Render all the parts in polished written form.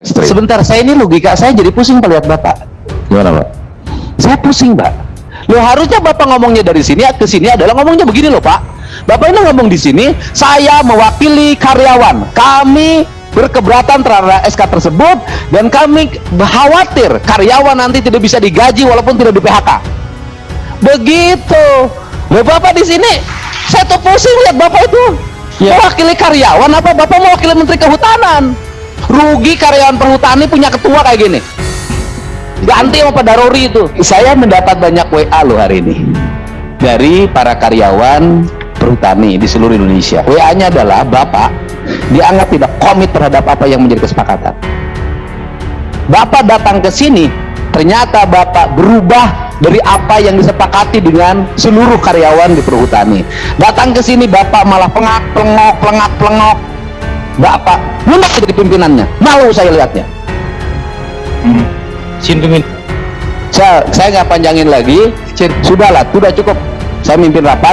Sebentar, saya ini logika saya jadi pusing Pak lihat Bapak. Gimana Pak? Saya pusing Pak. Loh harusnya Bapak ngomongnya dari sini ke sini adalah ngomongnya begini loh Pak. Bapak ini ngomong di sini, saya mewakili karyawan. Kami berkeberatan terhadap SK tersebut dan kami khawatir karyawan nanti tidak bisa digaji walaupun tidak di PHK. Begitu. Loh Bapak di sini, saya tuh pusing lihat Bapak itu. Ya. Mewakili karyawan apa Bapak mewakili Menteri Kehutanan? Rugi karyawan perhutani punya ketua kayak gini. Ganti sama Pak Darori itu. Saya mendapat banyak WA loh hari ini dari para karyawan perhutani di seluruh Indonesia. WA-nya adalah Bapak dianggap tidak komit terhadap apa yang menjadi kesepakatan. Bapak datang ke sini, ternyata Bapak berubah dari apa yang disepakati dengan seluruh karyawan di perhutani. Datang ke sini Bapak malah plengak. Bapak mundur jadi pimpinannya. Malu saya lihatnya. Saya nggak panjangin lagi. Sudahlah, sudah cukup. Saya mimpin rapat.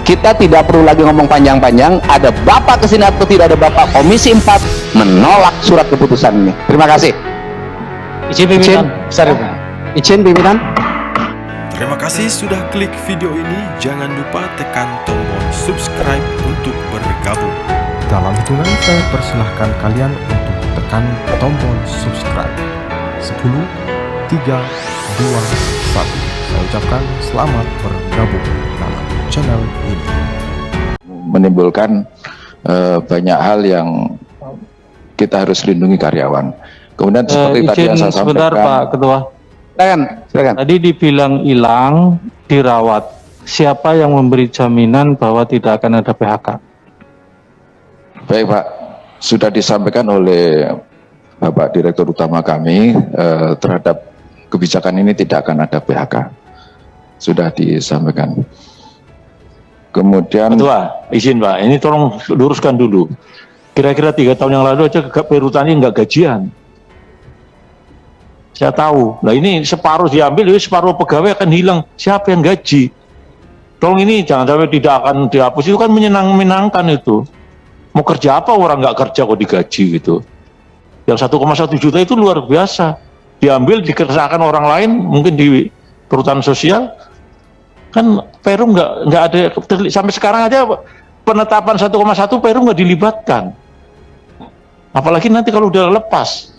Kita tidak perlu lagi ngomong panjang-panjang. Ada Bapak kesini atau tidak ada Bapak, Komisi 4 menolak surat keputusan ini. Terima kasih. Izin pimpinan. Izin pimpinan. Terima kasih sudah klik video ini. Jangan lupa tekan tombol subscribe untuk bergabung. Dalam hitungan saya persilahkan kalian untuk tekan tombol subscribe. 10, 3, 2, 1. Saya ucapkan selamat bergabung dalam channel ini. Menimbulkan banyak hal yang kita harus lindungi karyawan. Kemudian seperti tadi yang saya sampaikan. Sebentar Pak Ketua. Silakan. Tadi dibilang hilang, dirawat. Siapa yang memberi jaminan bahwa tidak akan ada PHK? Baik Pak, sudah disampaikan oleh Bapak Direktur Utama kami terhadap kebijakan ini tidak akan ada PHK. Sudah disampaikan. Kemudian Ketua, izin Pak, ini tolong luruskan dulu. Kira-kira 3 tahun yang lalu aja perhutani nggak gajian. Saya tahu. Nah ini separuh diambil, separuh pegawai akan hilang. Siapa yang gaji? Tolong ini jangan sampai tidak akan dihapus. Itu kan menyenangkan itu. Mau kerja apa orang nggak kerja kok digaji gitu. Yang 1,1 juta itu luar biasa. Diambil dikerjakan orang lain, mungkin di perhutanan sosial. Kan Perum nggak ada, sampai sekarang aja penetapan 1,1 Perum nggak dilibatkan. Apalagi nanti kalau udah lepas.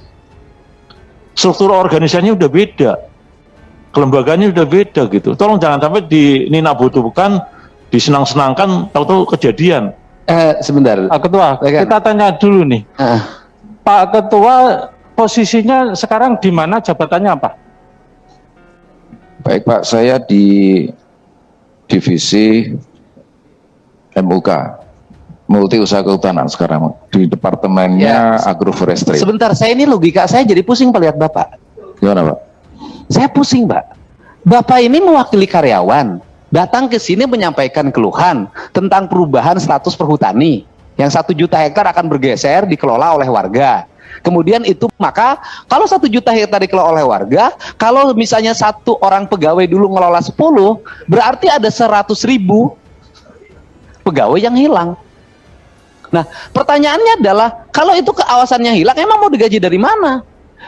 Struktur organisasinya udah beda. Kelembagaannya udah beda gitu. Tolong jangan sampai dininabutuhkan, disenang-senangkan, tahu-tahu kejadian. Sebentar. Pak Ketua, kita tanya dulu nih. Pak Ketua, posisinya sekarang di mana, jabatannya apa? baik Pak, saya di divisi MUK, Multi Usaha Kehutanan sekarang di departemennya Agroforestry. Sebentar, saya ini logika saya jadi pusing Pak lihat Bapak. Gimana Pak? Saya pusing Pak. Bapak ini mewakili karyawan, datang ke sini menyampaikan keluhan tentang perubahan status perhutani yang 1 juta hektar akan bergeser dikelola oleh warga. Kemudian itu maka kalau 1 juta hektar dikelola oleh warga, kalau misalnya 1 orang pegawai dulu ngelola 10, berarti ada 100.000 pegawai yang hilang. Nah, pertanyaannya adalah kalau itu keawasannya hilang, emang mau digaji dari mana?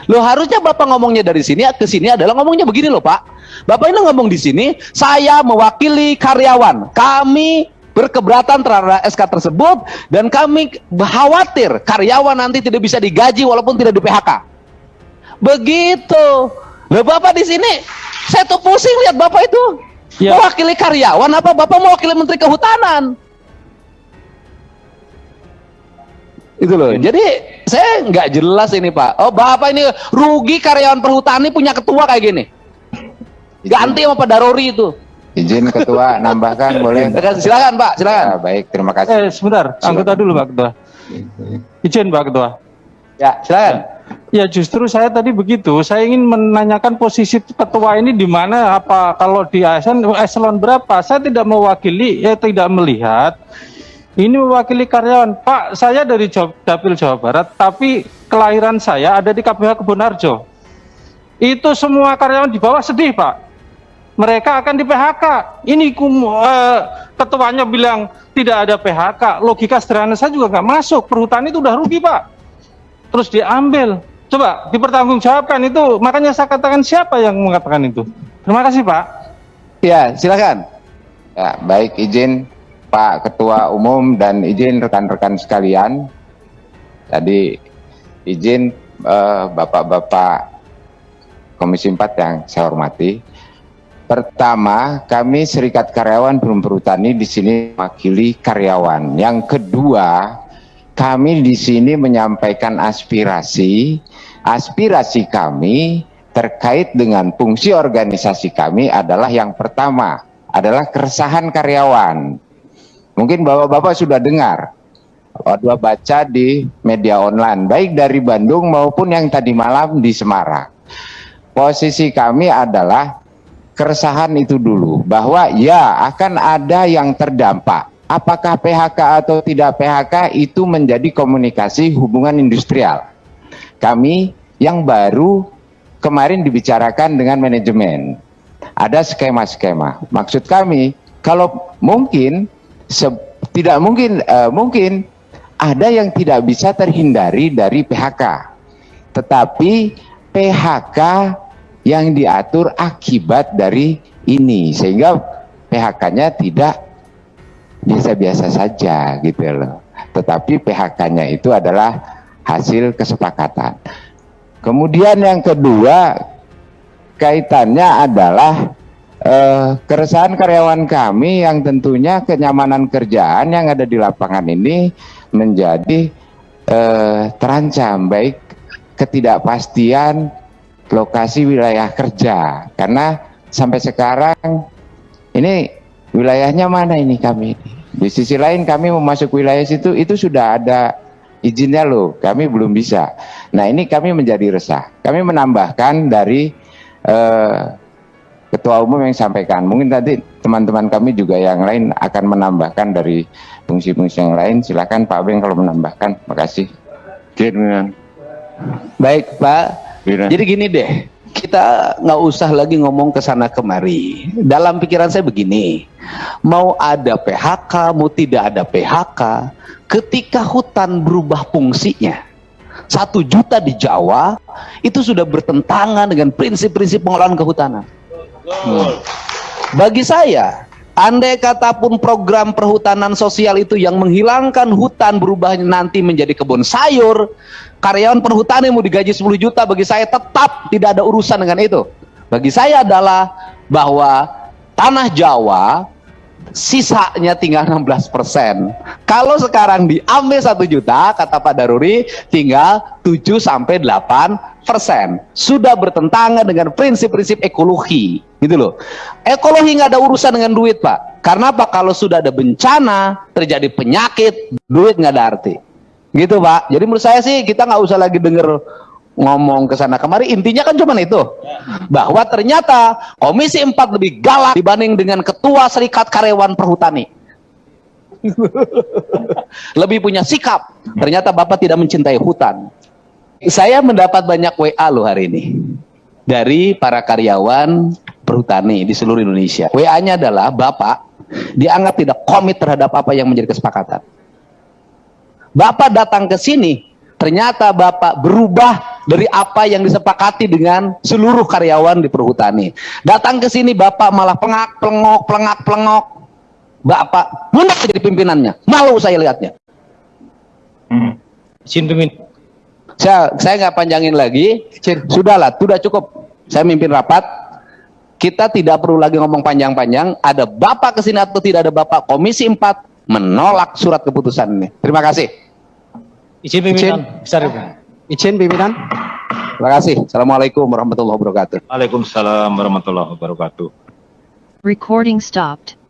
Loh harusnya Bapak ngomongnya dari sini ke sini adalah ngomongnya begini loh Pak. Bapak ini ngomong di sini, saya mewakili karyawan. Kami berkeberatan terhadap SK tersebut dan kami khawatir karyawan nanti tidak bisa digaji walaupun tidak di PHK. Begitu. Loh Bapak di sini, saya tuh pusing lihat Bapak itu. Mewakili karyawan apa Bapak mewakili Menteri Kehutanan? Itu loh. Jadi saya nggak jelas ini Pak. Oh Bapak ini rugi karyawan perhutani punya ketua kayak gini. Ganti sama Pak Darori itu. Izin Ketua nambahkan boleh? Silakan Pak, silakan. Ya, baik, terima kasih. Sebentar, anggota dulu Pak Ketua. Izin Pak Ketua. Ya, silakan. Ya justru saya tadi begitu. Saya ingin menanyakan posisi ketua ini di mana, apa kalau di ASN eselon berapa? Saya tidak mewakili, tidak melihat. Ini mewakili karyawan. Pak, saya dari Dapil Jawa Barat, tapi kelahiran saya ada di KPH Kebonarjo. Itu semua karyawan di bawah sedih, Pak. Mereka akan di PHK. Ini ketuanya bilang tidak ada PHK. Logika sederhana saya juga nggak masuk. Perhutani itu udah rugi, Pak. terus diambil. Coba dipertanggungjawabkan itu. Makanya saya katakan siapa yang mengatakan itu. Terima kasih Pak. Ya, silakan. Ya, baik, izin Pak Ketua Umum dan izin rekan-rekan sekalian. Tadi izin Bapak-Bapak Komisi 4 yang saya hormati. Pertama, kami Serikat Karyawan Perum Perhutani di sini mewakili karyawan. Yang kedua, kami di sini menyampaikan aspirasi kami terkait dengan fungsi organisasi kami adalah yang pertama adalah keresahan karyawan. Mungkin Bapak-Bapak sudah dengar, sudah baca di media online, baik dari Bandung maupun yang tadi malam di Semarang. Posisi kami adalah keresahan itu dulu, bahwa ya akan ada yang terdampak. Apakah PHK atau tidak PHK itu menjadi komunikasi hubungan industrial. Kami yang baru kemarin dibicarakan dengan manajemen. Ada skema-skema. Maksud kami, kalau mungkin, tidak mungkin, mungkin ada yang tidak bisa terhindari dari PHK. Tetapi PHK yang diatur akibat dari ini, sehingga PHK-nya tidak biasa-biasa saja gitu loh. Tetapi PHK-nya itu adalah hasil kesepakatan. Kemudian yang kedua, kaitannya adalah keresahan karyawan kami yang tentunya kenyamanan kerjaan yang ada di lapangan ini menjadi terancam, baik ketidakpastian lokasi wilayah kerja, karena sampai sekarang ini wilayahnya mana ini kami. Di sisi lain kami mau masuk wilayah situ itu sudah ada izinnya loh, kami belum bisa. Nah ini kami menjadi resah. Kami menambahkan dari Ketua Umum yang sampaikan. Mungkin tadi teman-teman kami juga yang lain akan menambahkan dari fungsi-fungsi yang lain. Silakan Pak Beng kalau menambahkan. Makasih. Baik Pak. Jadi gini deh, kita nggak usah lagi ngomong ke sana kemari. Dalam pikiran saya begini, mau ada PHK, mau tidak ada PHK, ketika hutan berubah fungsinya, 1 juta di Jawa itu sudah bertentangan dengan prinsip-prinsip pengelolaan kehutanan. Bagi saya, andai kata pun program perhutanan sosial itu yang menghilangkan hutan berubah nanti menjadi kebun sayur, karyawan perhutani mau digaji 10 juta, bagi saya tetap tidak ada urusan dengan itu. Bagi saya adalah bahwa tanah Jawa sisanya tinggal 16%. Kalau sekarang diambil 1 juta, kata Pak Daruri, tinggal 7-8%. Sudah bertentangan dengan prinsip-prinsip ekologi, gitu loh. Ekologi nggak ada urusan dengan duit, Pak. Karena apa? Kalau sudah ada bencana, terjadi penyakit, duit nggak ada arti. Gitu Pak. Jadi menurut saya sih kita nggak usah lagi denger ngomong ke sana kemari. Intinya kan cuma itu, bahwa ternyata Komisi 4 lebih galak dibanding dengan Ketua Serikat Karyawan Perhutani. Lebih punya sikap. Ternyata Bapak tidak mencintai hutan. Saya mendapat banyak WA loh hari ini dari para karyawan perhutani di seluruh Indonesia. WA-nya adalah Bapak dianggap tidak komit terhadap apa yang menjadi kesepakatan. Bapak datang ke sini, ternyata Bapak berubah dari apa yang disepakati dengan seluruh karyawan di perhutani. Datang ke sini Bapak malah plengak-plengok. Bapak mundur jadi pimpinannya. Malu saya lihatnya. Saya nggak panjangin lagi. Sudahlah, sudah cukup. Saya mimpin rapat. Kita tidak perlu lagi ngomong panjang-panjang. Ada Bapak ke sini atau tidak ada Bapak, Komisi 4 menolak surat keputusan ini. Terima kasih. Izin pimpinan. Izin pimpinan. Terima kasih. Assalamualaikum warahmatullahi wabarakatuh. Waalaikumsalam warahmatullahi wabarakatuh. Recording stopped.